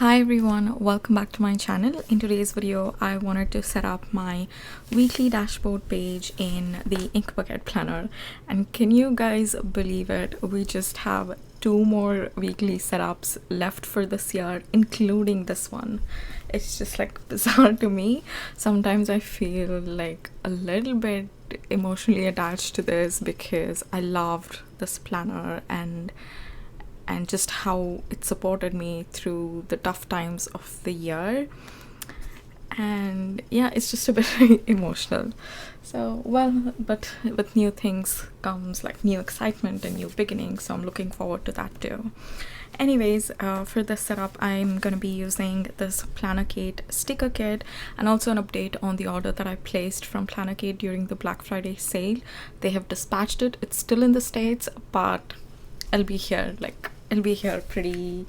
Hi everyone, welcome back to my channel. In today's video, I wanted to set up my weekly dashboard page in the Ink Bucket Planner. And can you guys believe it? We just have two more weekly setups left for this year, including this one. It's just like bizarre to me. Sometimes I feel like a little bit emotionally attached to this because I loved this planner and just how it supported me through the tough times of the year. And yeah, it's just a bit emotional. So well, but with new things comes like new excitement and new beginnings, so I'm looking forward to that too. Anyways, for this setup I'm gonna be using this Planner Kit sticker kit, and also an update on the order that I placed from Planner Kit during the Black Friday sale. They have dispatched it. It's still in the States, but it'll be here pretty,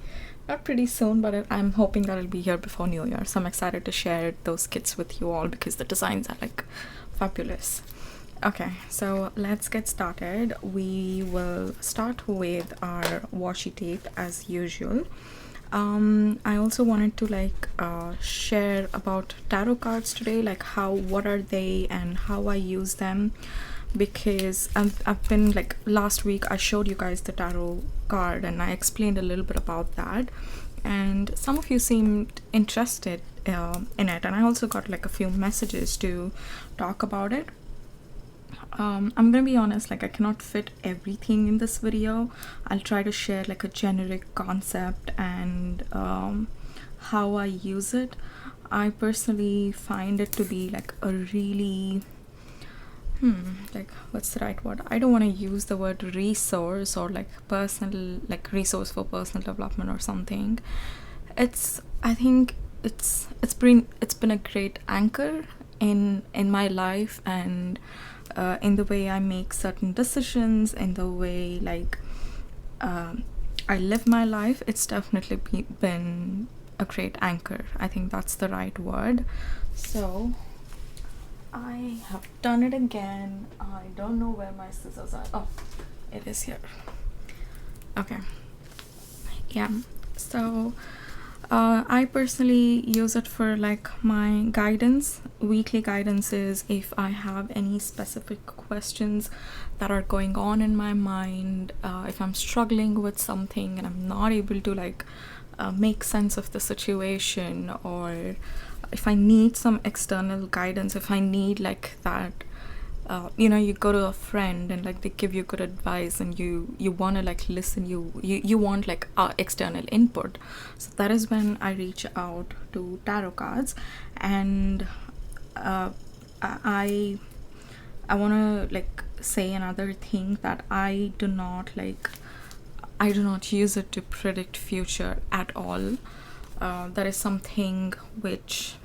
not pretty soon, but I'm hoping that it'll be here before New Year. So I'm excited to share those kits with you all because the designs are like fabulous. Okay, so let's get started. We will start with our washi tape as usual. I also wanted to share about tarot cards today, like what are they and how I use them, because I've been like, last week I showed you guys the tarot card and I explained a little bit about that, and some of you seemed interested in it, and I also got like a few messages to talk about it. I'm gonna be honest, like I cannot fit everything in this video. I'll try to share like a generic concept and how I use it. I personally find it to be like a really like, what's the right word? I don't want to use the word resource or like personal, like resource for personal development or something. I think it's been a great anchor in my life, and in the way I make certain decisions, in the way like I live my life. It's definitely been a great anchor. I think that's the right word. So I have done it again. I don't know where my scissors are. Oh, it is here. Okay. Yeah. So I personally use it for like my guidance, weekly guidances. If I have any specific questions that are going on in my mind, if I'm struggling with something and I'm not able to like make sense of the situation, or if I need some external guidance, if I need like that, you go to a friend and like they give you good advice and you want to like listen, you want like external input. So that is when I reach out to tarot cards. And I want to like say another thing, that I do not use it to predict future at all. That is something which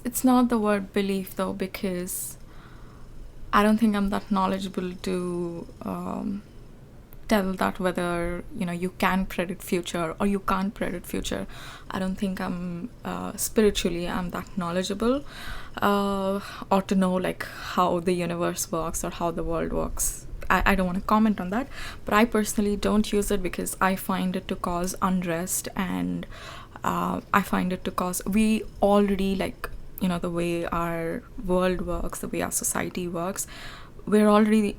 it's not the word belief though, because I don't think I'm that knowledgeable to tell that whether you can predict future or you can't predict future. I don't think I'm spiritually I'm that knowledgeable, or to know like how the universe works or how the world works. I don't want to comment on that, but I personally don't use it because I find it to cause unrest, and I find it to cause, we already like, the way our world works, the way our society works, we're already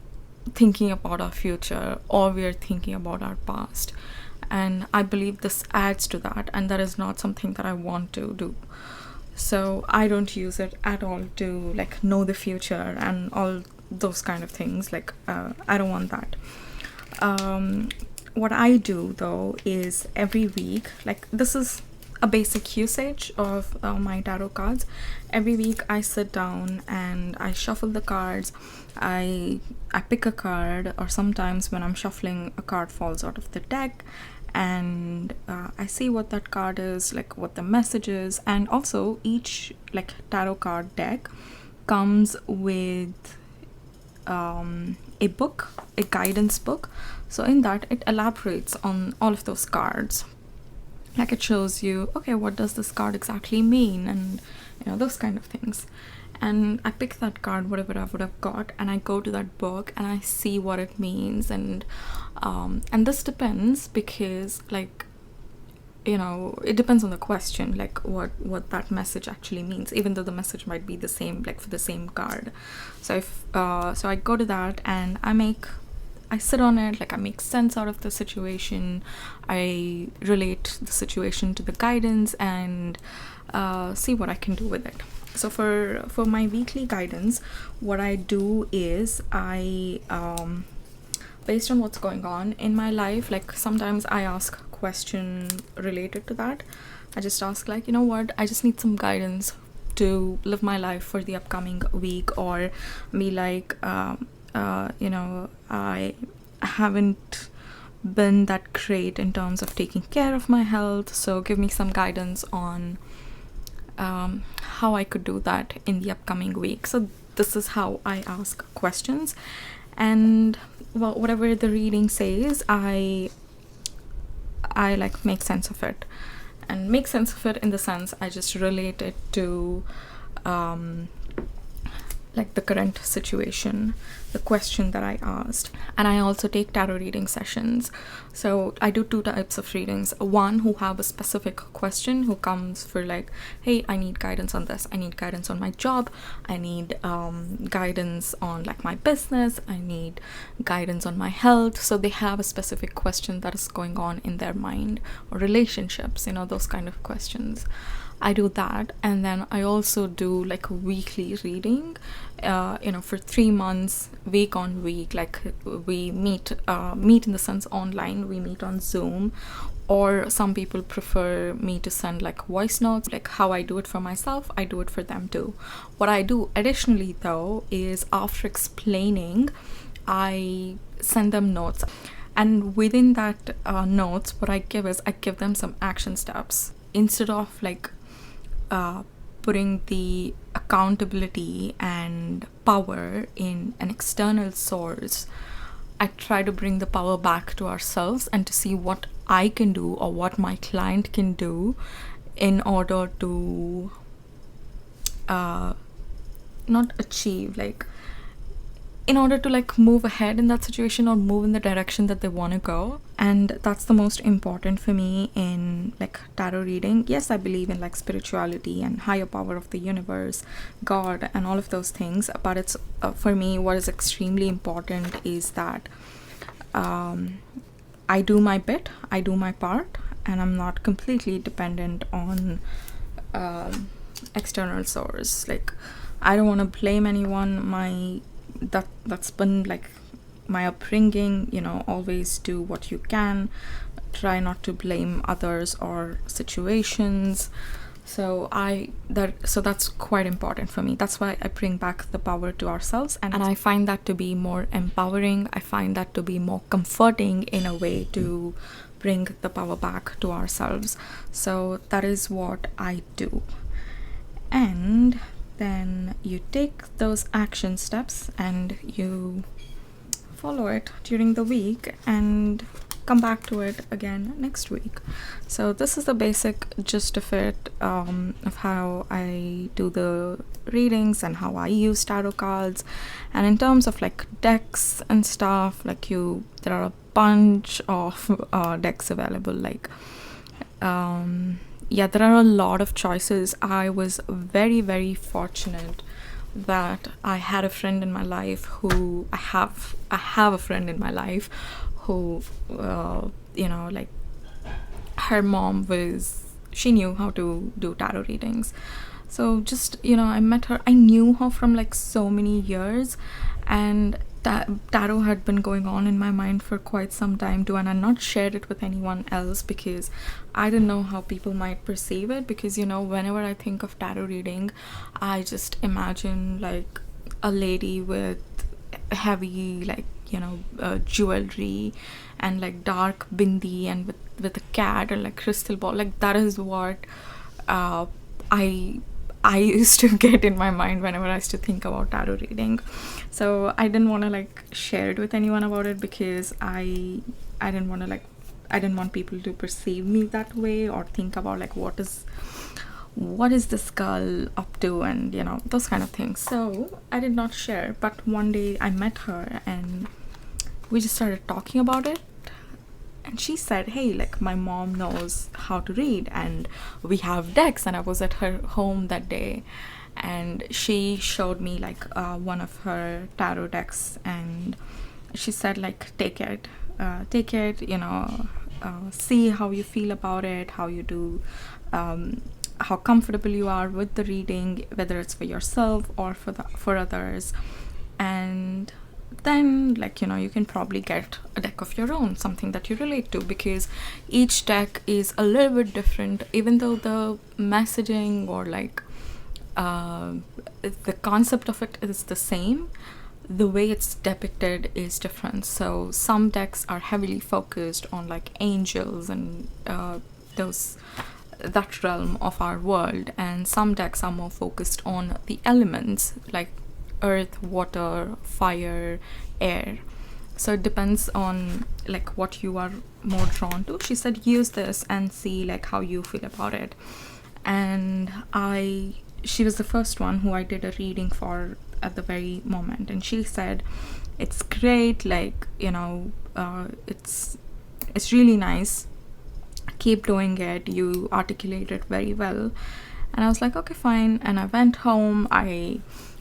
thinking about our future, or we're thinking about our past, and I believe this adds to that, and that is not something that I want to do. So I don't use it at all to like know the future and all those kind of things. Like I don't want that. What I do though is every week, like this is a basic usage of my tarot cards. Every week I sit down and I shuffle the cards. I pick a card, or sometimes when I'm shuffling a card falls out of the deck, and I see what that card is, like what the message is. And also each like tarot card deck comes with a book, a guidance book. So in that it elaborates on all of those cards, like it shows you, okay, what does this card exactly mean, and those kind of things. and I pick that card, whatever I would have got, and I go to that book and I see what it means. And this depends because, like, you know, it depends on the question, like what that message actually means, even though the message might be the same, like for the same card. So if so I go to that and I sit on it, like I make sense out of the situation, I relate the situation to the guidance, and see what I can do with it. So for my weekly guidance, what I do is I based on what's going on in my life, like sometimes I ask a question related to that. I just ask, like, you know what, I just need some guidance to live my life for the upcoming week, or be like, you know, I haven't been that great in terms of taking care of my health, so give me some guidance on how I could do that in the upcoming week. So this is how I ask questions, and well, whatever the reading says, I like make sense of it, and make sense of it in the sense I just relate it to like the current situation, the question that I asked. And I also take tarot reading sessions. So I do 2 types of readings. One who have a specific question, who comes for like, hey, I need guidance on this, I need guidance on my job, I need guidance on like my business, I need guidance on my health. So they have a specific question that is going on in their mind, or relationships, you know, those kind of questions. I do that. And then I also do like a weekly reading, you know, for 3 months, week on week. Like we meet in the sense online, we meet on Zoom, or some people prefer me to send like voice notes. Like how I do it for myself, I do it for them too. What I do additionally though is, after explaining, I send them notes, and within that notes, what I give is, I give them some action steps. Instead of like putting the accountability and power in an external source, I try to bring the power back to ourselves, and to see what I can do, or what my client can do, in order to not achieve, like in order to like move ahead in that situation, or move in the direction that they want to go. And that's the most important for me in like tarot reading. Yes, I believe in like spirituality and higher power of the universe, God, and all of those things, but it's for me, what is extremely important is that I do my bit, I do my part, and I'm not completely dependent on external source. Like I don't want to blame anyone. That's been like my upbringing, you know, always do what you can, try not to blame others or situations. So that's quite important for me. That's why I bring back the power to ourselves, and I find that to be more empowering. I find that to be more comforting in a way, to bring the power back to ourselves. So that is what I do. And then you take those action steps and you follow it during the week, and come back to it again next week. So this is the basic gist of it, of how I do the readings and how I use tarot cards. And in terms of like decks and stuff, like there are a bunch of decks available. Like yeah, there are a lot of choices. I was very, very fortunate that I had a friend in my life who I have a friend in my life who you know, like her mom she knew how to do tarot readings. So just, you know, I met her, I knew her from like so many years, and tarot had been going on in my mind for quite some time too, and I not shared it with anyone else because I didn't know how people might perceive it. Because, you know, whenever I think of tarot reading, I just imagine like a lady with heavy, like, you know, jewelry and like dark bindi, and with a cat or like crystal ball. Like that is what I used to get in my mind whenever I used to think about tarot reading. So I didn't want to like share it with anyone about it, because I didn't want to like, I didn't want people to perceive me that way, or think about like what what is this girl up to, and those kind of things. So I did not share, but one day I met her and we just started talking about it. And she said, hey, like, my mom knows how to read and we have decks. And I was at her home that day and she showed me like one of her tarot decks, and she said, like, take it, see how you feel about it, how you do, how comfortable you are with the reading, whether it's for yourself or for others. And then, like, you can probably get a deck of your own, something that you relate to, because each deck is a little bit different, even though the messaging or like the concept of it is the same. The way it's depicted is different. So some decks are heavily focused on like angels and that realm of our world, and some decks are more focused on the elements like earth, water, fire, air. So it depends on like what you are more drawn to. She said, use this and see like how you feel about it. And she was the first one who I did a reading for at the very moment, and she said, it's great, like, it's really nice, keep doing it, you articulate it very well. And I was like, okay, fine. And I went home, I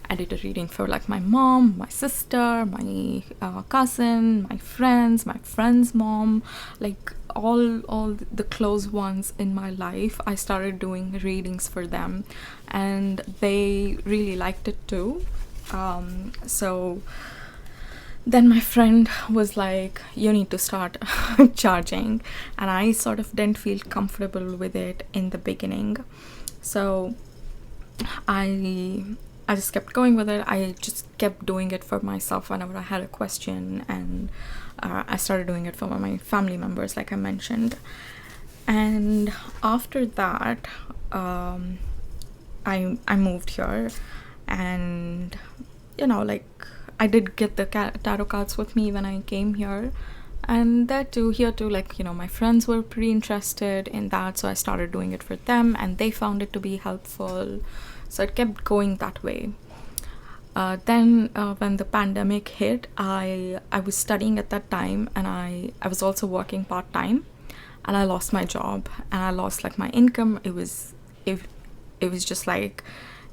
did a reading for like my mom, my sister, my cousin, my friend's mom, like all the close ones in my life. I started doing readings for them and they really liked it too. So then my friend was like, you need to start charging, and I sort of didn't feel comfortable with it in the beginning. So I just kept going with it. I just kept doing it for myself whenever I had a question, and I started doing it for my family members, like I mentioned. And after that, I moved here, and like, I did get the tarot cards with me when I came here, and that too, here too, like, my friends were pretty interested in that, so I started doing it for them and they found it to be helpful. So it kept going that way. Then when the pandemic hit, I was studying at that time, and I was also working part-time, and I lost my job and I lost like my income. It was just like,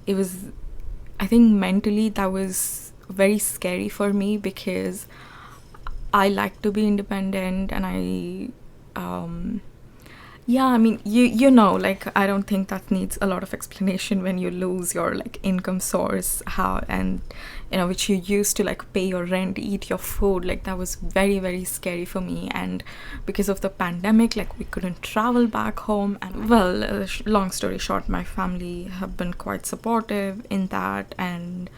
I think mentally that was very scary for me, because I like to be independent, and I mean, like, I don't think that needs a lot of explanation when you lose your like income source, how, and which you used to like pay your rent, eat your food. Like, that was very, very scary for me. And because of the pandemic, like, we couldn't travel back home, and well, long story short, my family have been quite supportive in that, and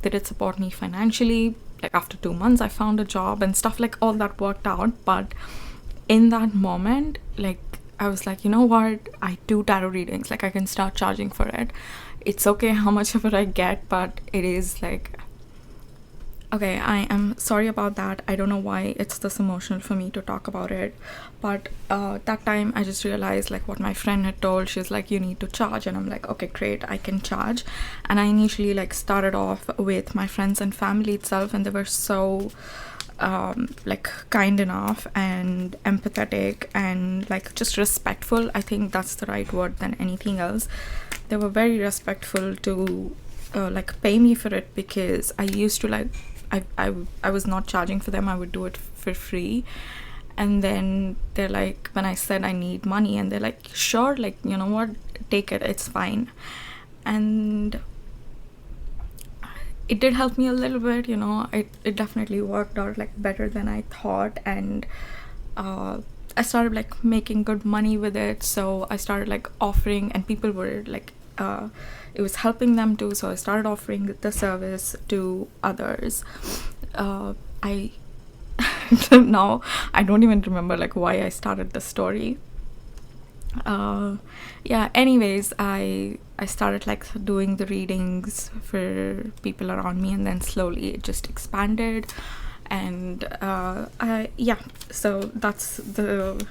they did support me financially. Like, after 2 months I found a job and stuff, like all that worked out. But in that moment, like, I was like, you know what, I do tarot readings, like I can start charging for it. It's okay how much of it I get, but it is like, okay, I am sorry about that. I don't know why it's this emotional for me to talk about it, but that time I just realized like what my friend had told. She's like, you need to charge, and I'm like, okay, great, I can charge. And I initially like started off with my friends and family itself, and they were so like kind enough and empathetic and like just respectful. I think that's the right word than anything else. They were very respectful to like pay me for it, because I used to like, I was not charging for them. I would do it for free. And then they're like, when I said I need money, and they're like, sure, like, you know what, take it, it's fine. And it did help me a little bit, it definitely worked out like better than I thought. And I started like making good money with it. So I started like offering, and people were like, it was helping them too. So I started offering the service to others. I now I don't even remember like why I started the story. Anyways, I started like doing the readings for people around me, and then slowly it just expanded. And yeah, so that's the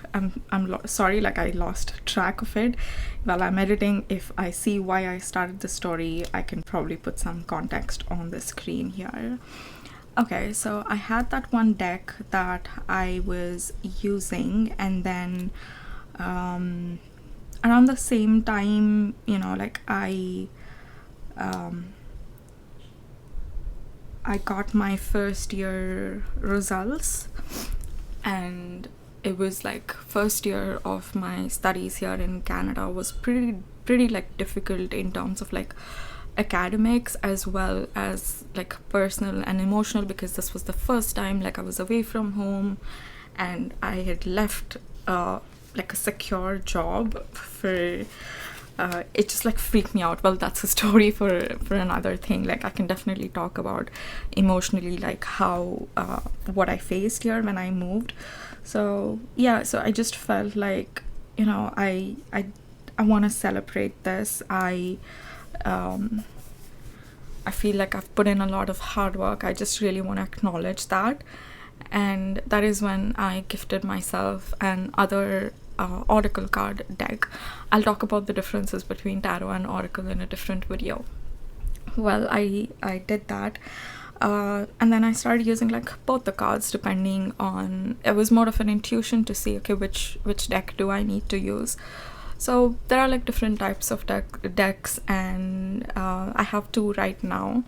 sorry, like I lost track of it while I'm editing. If I see why I started the story, I can probably put some context on the screen here. Okay, so I had that one deck that I was using, and then around the same time, you know, like I got my first year results, and it was like first year of my studies here in Canada was pretty like difficult in terms of like academics as well as like personal and emotional, because this was the first time like I was away from home and I had left like a secure job for it just like freaked me out. Well, that's a story for another thing. Like I can definitely talk about emotionally like how what I faced here when I moved. So yeah, so I just felt like, you know, I want to celebrate this. I feel like I've put in a lot of hard work. I just really want to acknowledge that. And that is when I gifted myself an other oracle card deck. I'll talk about the differences between tarot and oracle in a different video. Well, I did that. And then I started using like both the cards depending on, it was more of an intuition to see, okay, which deck do I need to use. So there are like different types of decks, and I have two right now.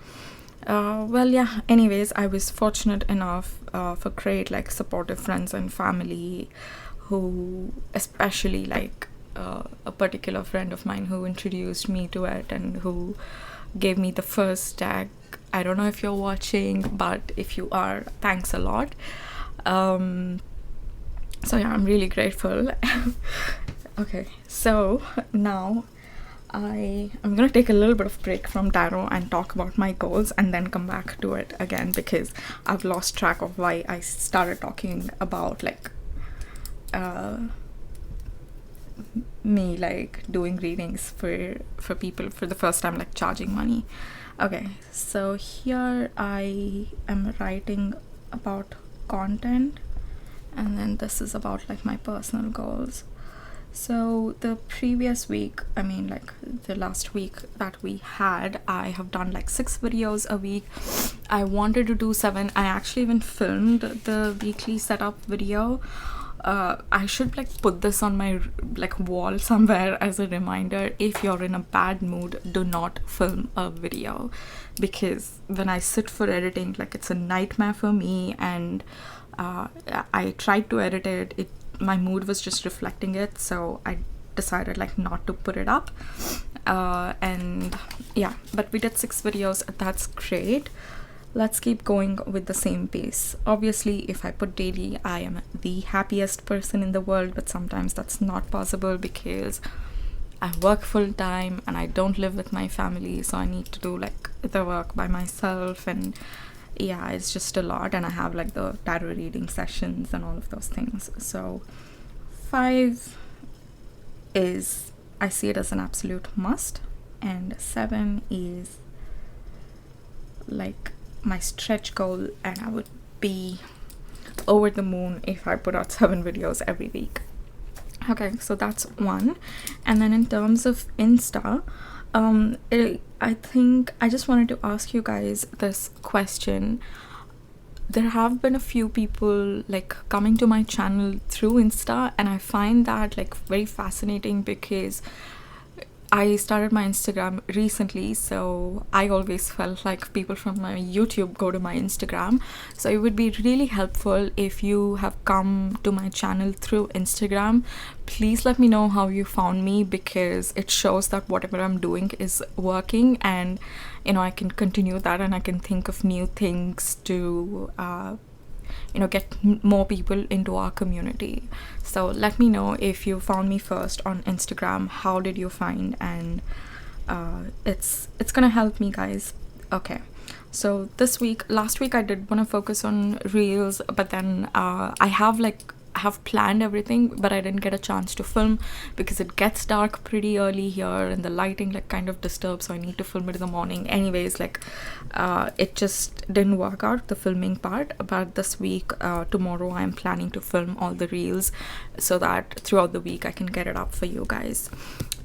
Well, yeah, anyways, I was fortunate enough for great like supportive friends and family, who especially like a particular friend of mine who introduced me to it and who gave me the first deck. I don't know if you're watching, but if you are, thanks a lot. So yeah, I'm really grateful. Okay, so now I'm gonna take a little bit of break from tarot and talk about my goals, and then come back to it again, because I've lost track of why I started talking about like me like doing readings for people for the first time, like charging money. Okay, so here I am writing about content, and then this is about like my personal goals. So the previous week, I mean like the last week that we had, I have done like 6 videos a week. I wanted to do 7. I actually even filmed the weekly setup video. I should like put this on my like wall somewhere as a reminder. If you're in a bad mood, do not film a video, because when I sit for editing, like it's a nightmare for me. And I tried to edit it, my mood was just reflecting it, so I decided like not to put it up. And yeah, but we did 6 videos. That's great. Let's keep going with the same pace. Obviously, if I put daily, I am the happiest person in the world, but sometimes that's not possible because I work full time and I don't live with my family, so I need to do like the work by myself, and yeah, it's just a lot. And I have like the tarot reading sessions and all of those things. So 5 is, I see it as an absolute must, and 7 is like my stretch goal, and I would be over the moon if I put out 7 videos every week. Okay, so that's 1. And then in terms of Insta, I think I just wanted to ask you guys this question. There have been a few people like coming to my channel through Insta, and I find that like very fascinating, because I started my Instagram recently, so I always felt like people from my YouTube go to my Instagram. So it would be really helpful if you have come to my channel through Instagram. Please let me know how you found me, because it shows that whatever I'm doing is working, and you know, I can continue that, and I can think of new things to you know, get more people into our community. So let me know if you found me first on Instagram, how did you find, and it's gonna help me, guys. Okay, so last week I did want to focus on reels, but then I have like I have planned everything, but I didn't get a chance to film because it gets dark pretty early here and the lighting like kind of disturbs, so I need to film it in the morning. Anyways, like it just didn't work out, the filming part. But this week, tomorrow, I'm planning to film all the reels so that throughout the week I can get it up for you guys.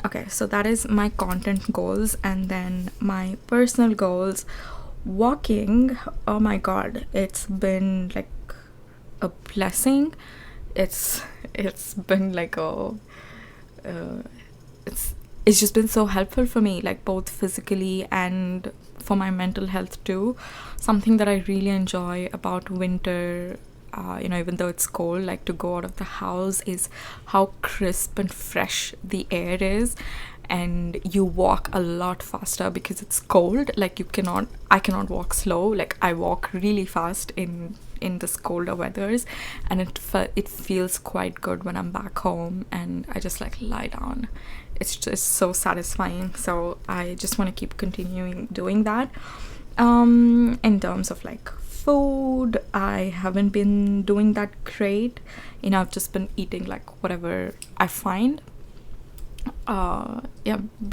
Okay, so that is my content goals. And then my personal goals: walking. Oh my god, it's been like a blessing. It's been like a it's just been so helpful for me, like both physically and for my mental health too. Something that I really enjoy about winter, even though it's cold, like to go out of the house, is how crisp and fresh the air is, and you walk a lot faster because it's cold. Like I cannot walk slow. Like I walk really fast in this colder weathers, and it feels quite good when I'm back home and I just like lie down. It's just so satisfying. So I just want to keep continuing doing that. In terms of like food, I haven't been doing that great. I've just been eating like whatever I find.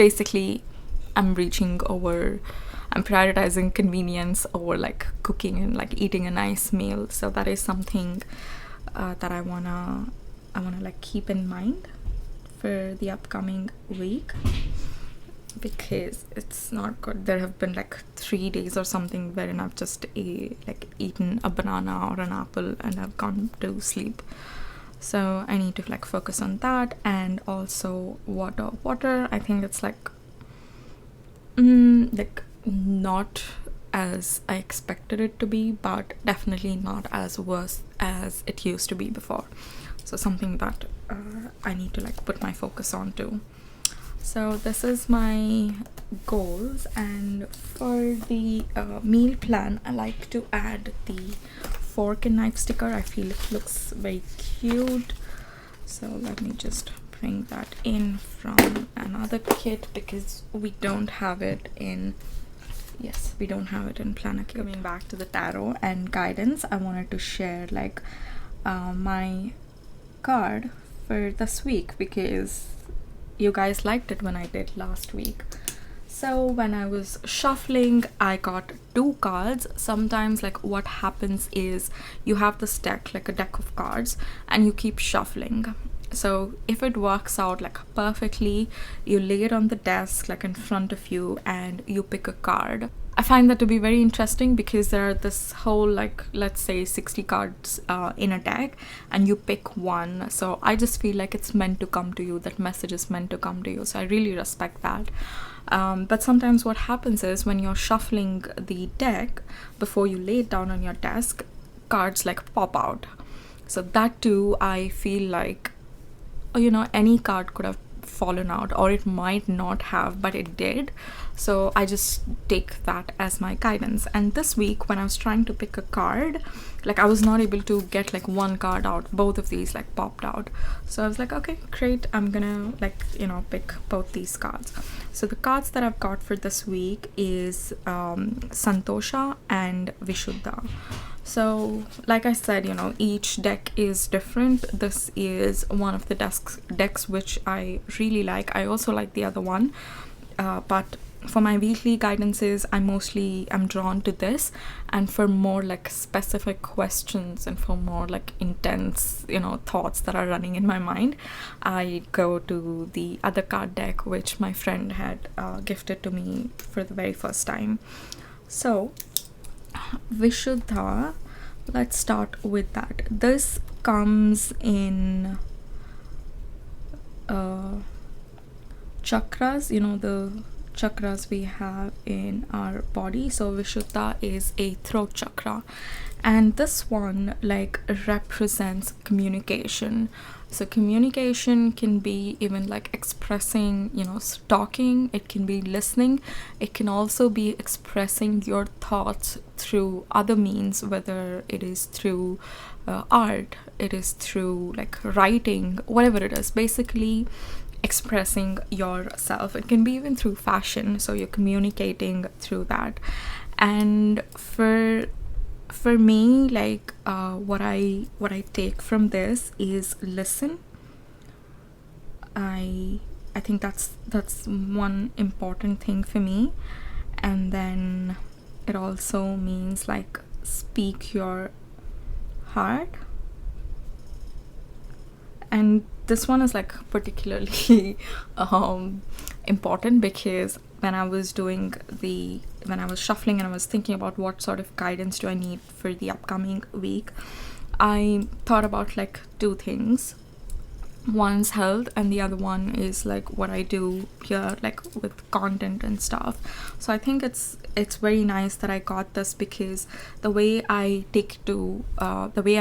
Basically I'm prioritizing convenience over like cooking and like eating a nice meal. So that is something that I wanna like keep in mind for the upcoming week, because it's not good. There have been like 3 days or something wherein I've just eaten a banana or an apple and I've gone to sleep. So I need to like focus on that. And also water, I think it's like not as I expected it to be, but definitely not as worse as it used to be before. So something that I need to like put my focus on too. So this is my goals. And for the meal plan, I like to add the fork and knife sticker. I feel it looks very cute, so let me just bring that in from another kit, because we don't have it in Planner Kit. Coming back to the tarot and guidance, I wanted to share like my card for this week, because you guys liked it when I did last week. So when I was shuffling, I got 2 cards. Sometimes like what happens is you have this deck, like a deck of cards, and you keep shuffling. So if it works out like perfectly, you lay it on the desk like in front of you and you pick a card. I find that to be very interesting because there are this whole like, let's say 60 cards in a deck, and you pick one. So I just feel like it's meant to come to you, that message is meant to come to you. So I really respect that. But sometimes what happens is when you're shuffling the deck, before you lay it down on your desk, cards like pop out. So that too, I feel like, any card could have fallen out, or it might not have, but it did. So I just take that as my guidance. And this week when I was trying to pick a card, like I was not able to get like one card out. Both of these like popped out. So I was like, okay, great, I'm gonna like pick both these cards. So the cards that I've got for this week is Santosha and Vishuddha. So like I said, each deck is different. This is one of the decks which I really like. I also like the other one, but for my weekly guidances, I'm drawn to this. And for more like specific questions and for more like intense thoughts that are running in my mind, I go to the other card deck which my friend had gifted to me for the very first time. So Vishuddha, let's start with that. This comes in chakras, the chakras we have in our body. So Vishuddha is a throat chakra, and this one like represents communication. So communication can be even like expressing, talking, it can be listening, it can also be expressing your thoughts through other means, whether it is through art, it is through like writing, whatever it is, basically expressing yourself. It can be even through fashion, so you're communicating through that. And for for me, like what I take from this is listen. I think that's one important thing for me. And then it also means like speak your heart. And this one is like particularly important, because when I was shuffling and I was thinking about what sort of guidance do I need for the upcoming week, I thought about like two things. One's health and the other one is like what I do here, like with content and stuff. So I think it's very nice that I got this, because the way I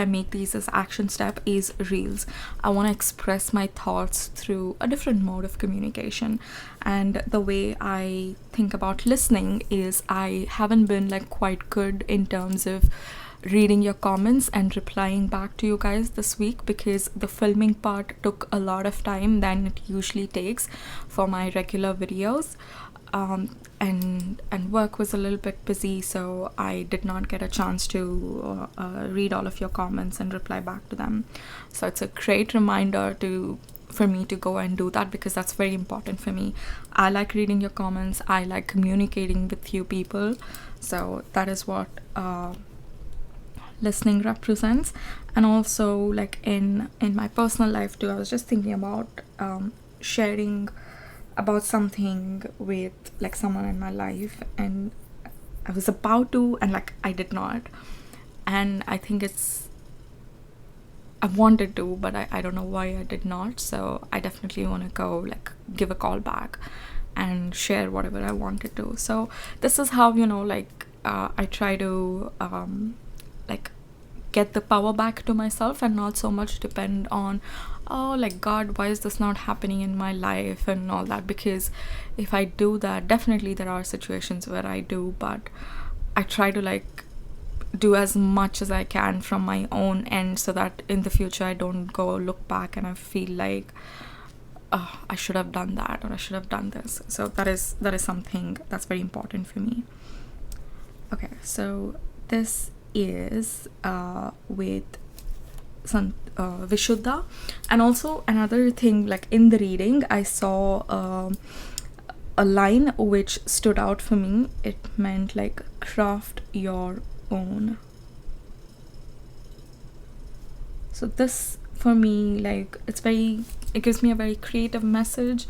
make these as action step is reels. I want to express my thoughts through a different mode of communication. And the way I think about listening is I haven't been like quite good in terms of reading your comments and replying back to you guys this week, because the filming part took a lot of time than it usually takes for my regular videos. And work was a little bit busy, so I did not get a chance to read all of your comments and reply back to them. So it's a great reminder for me to go and do that, because that's very important for me. I like reading your comments, I like communicating with you people. So that is what listening represents. And also like in my personal life too, I was just thinking about sharing about something with like someone in my life, and I was about to, and like I did not. And I think I wanted to, but I don't know why I did not. So I definitely want to go like give a call back and share whatever I wanted to. So this is how, like I try to like get the power back to myself, and not so much depend on, oh like God, why is this not happening in my life and all that. Because if I do that, definitely there are situations where I do, but I try to like do as much as I can from my own end, so that in the future I don't go look back and I feel like, oh, I should have done that, or I should have done this. So that is something that's very important for me. Okay, so this is with Vishuddha. And also another thing, like in the reading I saw a line which stood out for me. It meant like craft your own. So this for me, like it gives me a very creative message.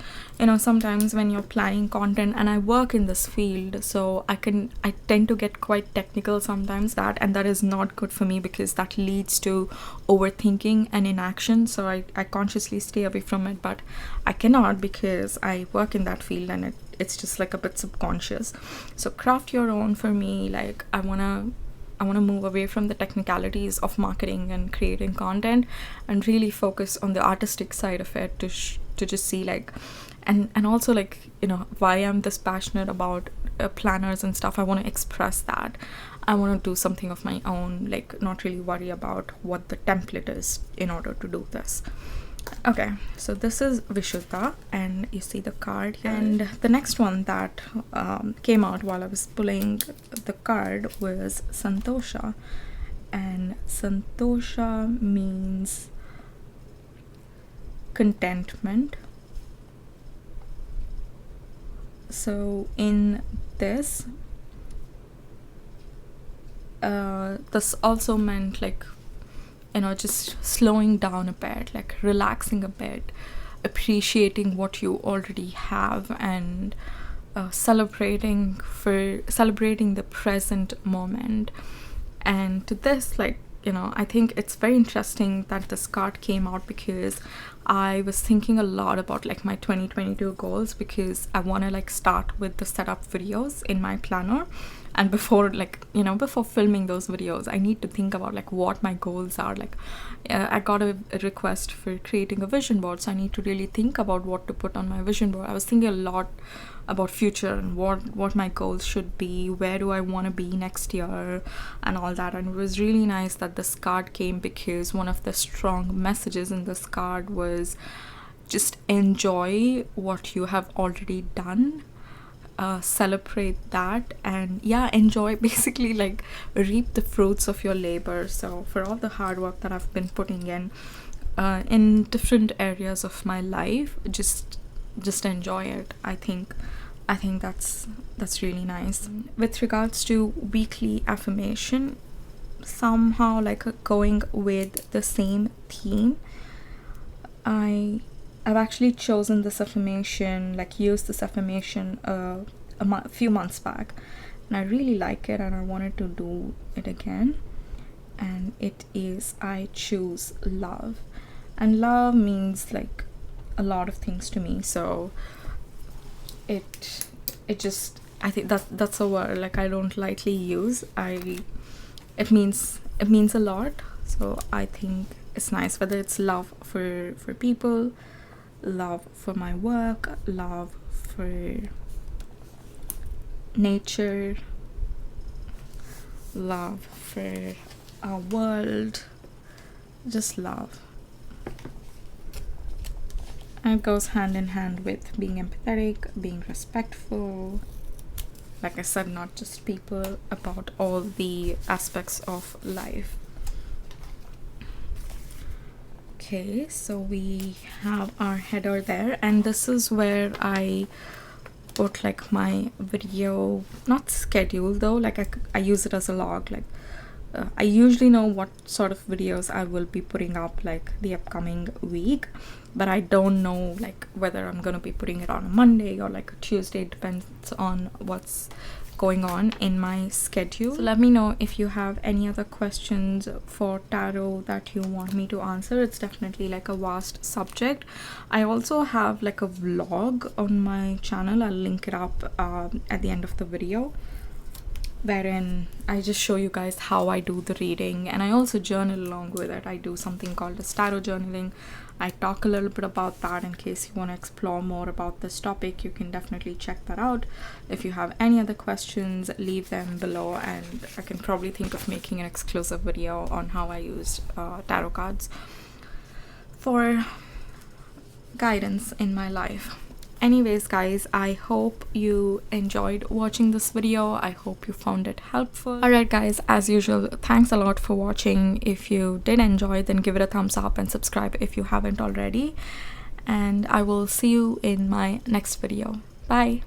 Sometimes when you're planning content, and I work in this field, so I tend to get quite technical sometimes, and that is not good for me, because that leads to overthinking and inaction. So I consciously stay away from it, but I cannot, because I work in that field, and it's just like a bit subconscious. So craft your own for me, like I want to move away from the technicalities of marketing and creating content, and really focus on the artistic side of it, to just see like, and also like, why I'm this passionate about planners and stuff. I want to express that. I want to do something of my own, like not really worry about what the template is in order to do this. Okay, so this is Vishuddha, and you see the card here. And the next one that came out while I was pulling the card was Santosha. And Santosha means contentment. So in this, this also meant like, just slowing down a bit, like relaxing a bit, appreciating what you already have, and celebrating the present moment. And to this, like, I think it's very interesting that this card came out, because I was thinking a lot about like my 2022 goals, because I want to like start with the setup videos in my planner. And before filming those videos, I need to think about like what my goals are. Like I got a request for creating a vision board, so I need to really think about what to put on my vision board. I was thinking a lot about future and what my goals should be, where do I want to be next year, and all that. And it was really nice that this card came, because one of the strong messages in this card was just enjoy what you have already done. celebrate that, and yeah, enjoy, basically like reap the fruits of your labor. So for all the hard work that I've been putting in different areas of my life, just enjoy it. I think that's really nice. With regards to weekly affirmation, somehow like going with the same theme, I've actually chosen this affirmation, like used this affirmation a few months back, and I really like it and I wanted to do it again. And it is, I choose love. And love means like a lot of things to me, so it just, I think that's a word like I don't lightly use. It means a lot, so I think it's nice, whether it's love for people, love for my work, love for nature, love for our world, just love. And it goes hand in hand with being empathetic, being respectful, like I said, not just people, about all the aspects of life. Okay, so we have our header there, and this is where I put like my video, not schedule though, like I use it as a log. Like I usually know what sort of videos I will be putting up like the upcoming week, but I don't know like whether I'm gonna be putting it on a Monday or like a Tuesday. It depends on what's going on in my schedule. So let me know if you have any other questions for tarot that you want me to answer. It's definitely like a vast subject. I also have like a vlog on my channel. I'll link it up at the end of the video, wherein I just show you guys how I do the reading, and I also journal along with it. I do something called a tarot journaling. I talk a little bit about that. In case you want to explore more about this topic, you can definitely check that out. If you have any other questions, leave them below, and I can probably think of making an exclusive video on how I use tarot cards for guidance in my life. Anyways guys, I hope you enjoyed watching this video. I hope you found it helpful. Alright guys, as usual, thanks a lot for watching. If you did enjoy, then give it a thumbs up and subscribe if you haven't already, and I will see you in my next video. Bye.